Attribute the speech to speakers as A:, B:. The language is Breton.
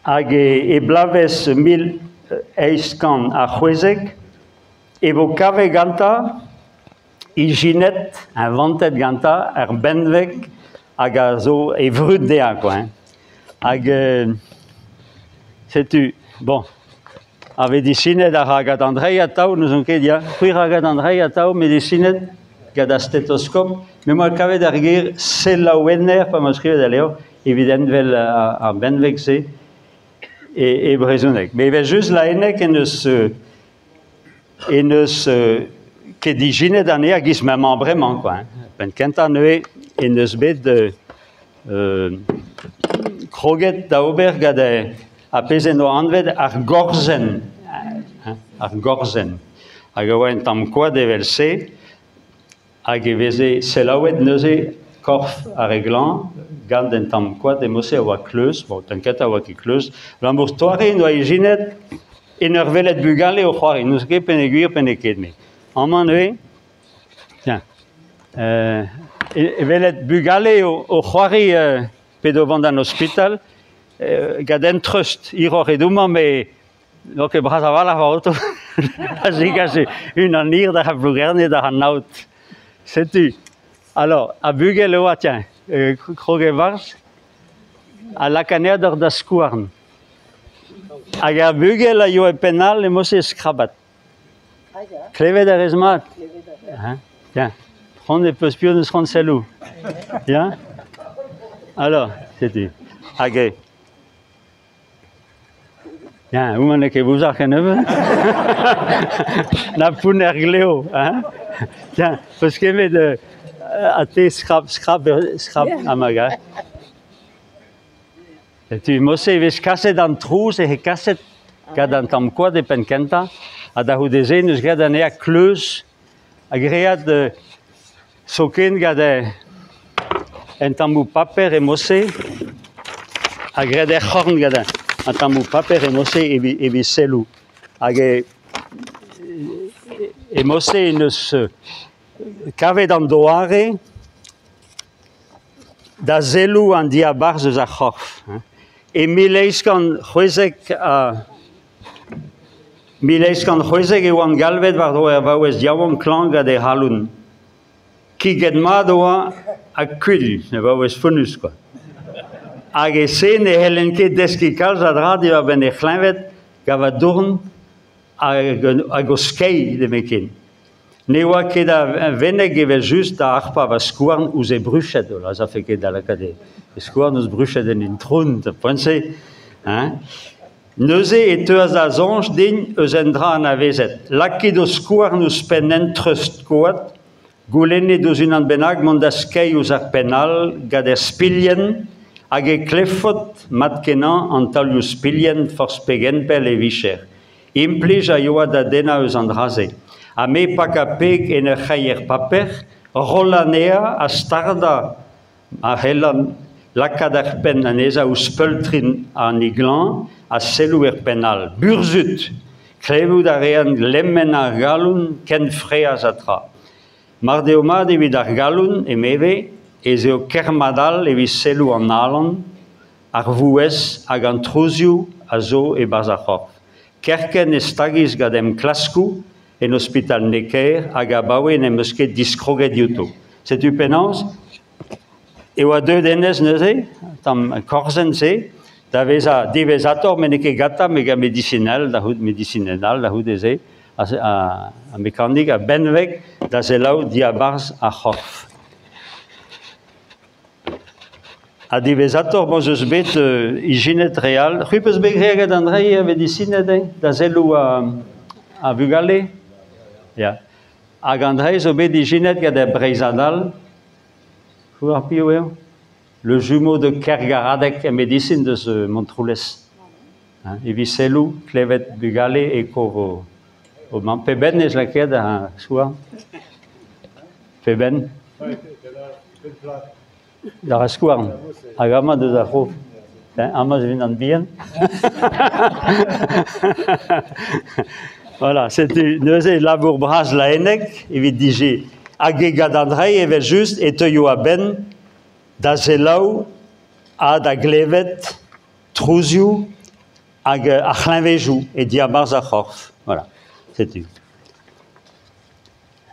A: hag e blaves 1000 eiskan a c'hwezeg, e vo kave ganta, iginet, inventet ganta, benveg, hag a zo e vrut dea, quoi. Hag, sais-tu, bon, ave disinet a ragat Andrei a tau, nous on ket dia, c'hwi ragat Andrei a tau, me disinet, gad a stetoscop, me moa kavet ar gir selaouenner, pa ma skrivet a leo, evident vel a benveg se, e brezhoneg. Me vel just la ennek en eus ket diginet an ea gis mem bremañ, quoi. Ben kent an eue en eus bet kroget da ober gad a pezen o anved ar gorzen. Ar gorzen. Hag a oa en tamm koad evel se, hag e veze selaouet neuze korf a reglan, gant en tamm koad e mosse a oa kleuz, bon, tanket a oa ki kleuz, lambour toare no a eginet en ur velet bugale o c'hoari, nous ket pen e gwir pen e ket me. Amman eue, tiens, velet bugale o c'hoari pedo vant an ospital, gad en trust, iror edouman, me donc e braz aval ar auto, a zigase un an ir da ha blugerne da ha naut. Sais-tu? Alors, a bugel oa, tiens, kroge varz, a lakanead ur da skouarn. Hag a bugel a yo e penal e mosse skrabat. Klevet ar ezmat. Tiens, prend e peus pion eus ran selou. Bien? Alors, sais-tu? Hag e. Tiens, ouman eke bouzar ken evel. Na poun er gleo. Tiens, peus kemet a te skrab amaga. Tu mosse vez kaset an trouz e he kaset gad an tamm koad e pen kenta, a da houdeze neus gad an ea kleuz, a gread soken gad en tammou paper e mosse, a gread e c'horn gad an tammou paper e mosse e vi selou. Hag e mosse neus kavet an doare, da zelou an dia barz eus a c'horf. E mileiskan c'hwezeg e oan galvet war do er vaouez diaouan klang gad e haloun. Ki get mat oa a kudl, ne vaouez fonus, quoi. Hag e sen e helen ket deski kalz a dra di war ben e c'hlinvet gava dourn hag o skei de mekin. Ne oa ket a veneg evel just a arpa va skouarn ouz e bruchet, ola, za fe ket da lakade. E skouarn ouz bruchet en in troun, ta poanse. Neuze e teuaz a zonj din eus en dra an a vezet. Laket o skouarn ouz pen entreust koad, goulenne douz un an benag mont da skei ouz ar penal gad er spilien, hag e klefot mat kenan an tal ouz spilien forz pegenpel e vicher. Implij a yoa da dena eus an draze. A me pak a peg en ur c'haier paper, rolanea a starda a helan lakad ar pen aneza ou speltrin an iglan a selou er penal. Burzut, klevout a rean lemmen ar galoun ken freaz a tra. Mar deo mat evit ar galoun e meve, e zeo kermadal evit selou an alan, ar vouez hag an trouzioù a zo e barz a c'horf. Kerken e stagiz gad em klaskou, en hospital Necker hag a baouen em eus ket diskroget youto. Setu penans, e oa deud enez neuze, tam korzen se, da veza divezator men eke gata mega medicinal, da houd eze, a mekanik, a benveg, da zelaou dia barz a c'horf. A divezator moz eus bet iginet real, c'hwi peus bet greget Andrei a medicinet, da zelou a vugale. Ja. Hag Andrei zo bet iginet gad e breizadal, c'hwi ar pio eo? Le jumeau de Kergaradek e medicine deus Montroulez. Evi selou, klevet bugale e kov o man. Peben ez laket a soa? Peben? Dar a skouarn. Hag ama deus a c'hof. Ama vin an bien. Voilà, c'était neuze labour braz la ennek, evit dije hag e gad Andrei evel just e teuio a ben da zelaou a da glevet trouzioù hag achlin vejou, et dia barz a c'horf. Voilà, c'est tout.